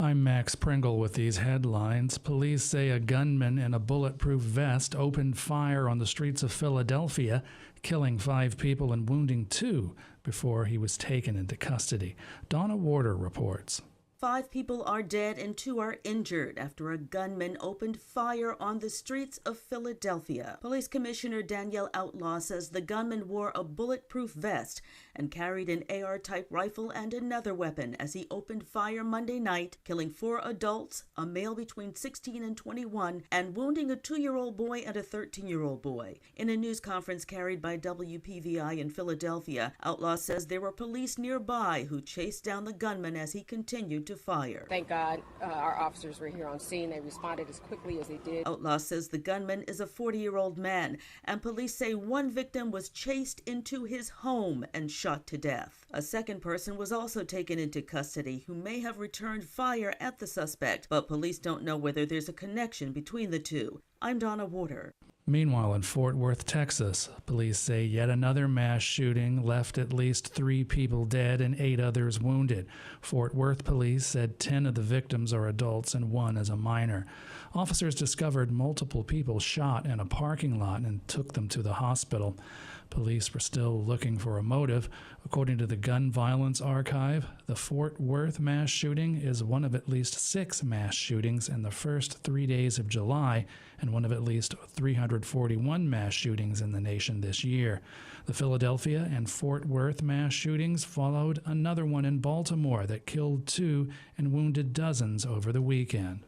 I'm Max Pringle with these headlines. Police say a gunman in a bulletproof vest opened fire on the streets of Philadelphia, killing 5 people and wounding 2 before he was taken into custody. Donna Warder reports. 5 people are dead and 2 are injured after a gunman opened fire on the streets of Philadelphia. Police Commissioner Danielle Outlaw says the gunman wore a bulletproof vest and carried an AR-type rifle and another weapon as he opened fire Monday night, killing 4 adults, a male between 16 and 21, and wounding a 2-year-old boy and a 13-year-old boy. In a news conference carried by WPVI in Philadelphia, Outlaw says there were police nearby who chased down the gunman as he continued to fire. Thank God our officers were here on scene. They responded as quickly as they did. Outlaw says the gunman is a 40-year-old man, and police say one victim was chased into his home and shot to death. A second person was also taken into custody who may have returned fire at the suspect, but police don't know whether there's a connection between the two. I'm Donna Warder. Meanwhile, in Fort Worth, Texas, police say yet another mass shooting left at least 3 people dead and 8 others wounded. Fort Worth police said 10 of the victims are adults and 1 is a minor. Officers discovered multiple people shot in a parking lot and took them to the hospital. Police were still looking for a motive. According to the Gun Violence Archive, the Fort Worth mass shooting is one of at least 6 mass shootings in the first 3 days of July and one of at least 341 mass shootings in the nation this year. The Philadelphia and Fort Worth mass shootings followed another one in Baltimore that killed 2 and wounded dozens over the weekend.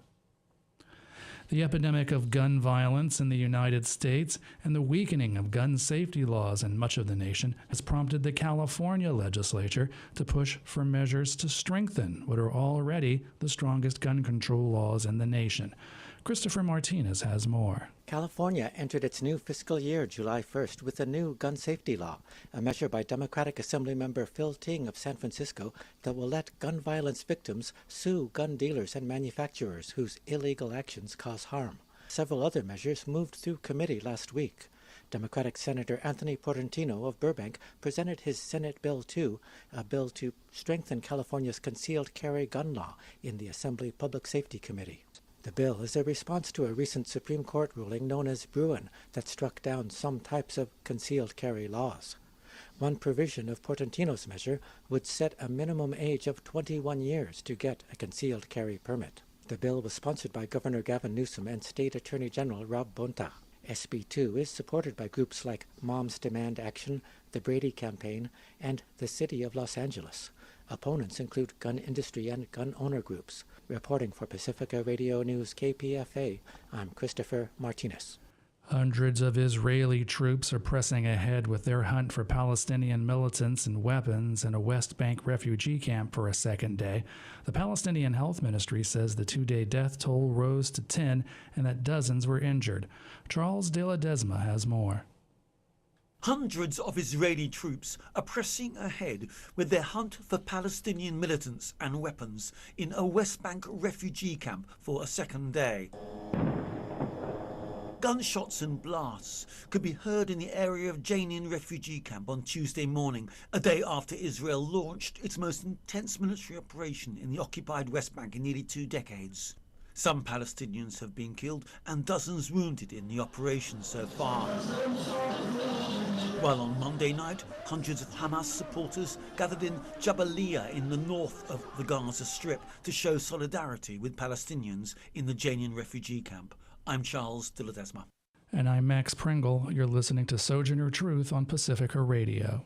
The epidemic of gun violence in the United States and the weakening of gun safety laws in much of the nation has prompted the California legislature to push for measures to strengthen what are already the strongest gun control laws in the nation. Christopher Martinez has more. California entered its new fiscal year July 1st with a new gun safety law, a measure by Democratic Assemblymember Phil Ting of San Francisco that will let gun violence victims sue gun dealers and manufacturers whose illegal actions cause harm. Several other measures moved through committee last week. Democratic Senator Anthony Portantino of Burbank presented his Senate Bill 2, a bill to strengthen California's concealed carry gun law, in the Assembly Public Safety Committee. The bill is a response to a recent Supreme Court ruling known as Bruin that struck down some types of concealed carry laws. One provision of Portantino's measure would set a minimum age of 21 years to get a concealed carry permit. The bill was sponsored by Governor Gavin Newsom and State Attorney General Rob Bonta. SB 2 is supported by groups like Moms Demand Action, the Brady Campaign, and the City of Los Angeles. Opponents include gun industry and gun owner groups. Reporting for Pacifica Radio News KPFA, I'm Christopher Martinez. Hundreds of Israeli troops are pressing ahead with their hunt for Palestinian militants and weapons in a West Bank refugee camp for a second day. The Palestinian Health Ministry says the 2-day death toll rose to 10 and that dozens were injured. Charles De La Desma has more. Hundreds of Israeli troops are pressing ahead with their hunt for Palestinian militants and weapons in a West Bank refugee camp for a second day. Gunshots and blasts could be heard in the area of Jenin refugee camp on Tuesday morning, a day after Israel launched its most intense military operation in the occupied West Bank in nearly 2 decades. Some Palestinians have been killed and dozens wounded in the operation so far. While on Monday night, hundreds of Hamas supporters gathered in Jabalia in the north of the Gaza Strip to show solidarity with Palestinians in the Jenin refugee camp. I'm Charles De La Desma. And I'm Max Pringle. You're listening to Sojourner Truth on Pacifica Radio.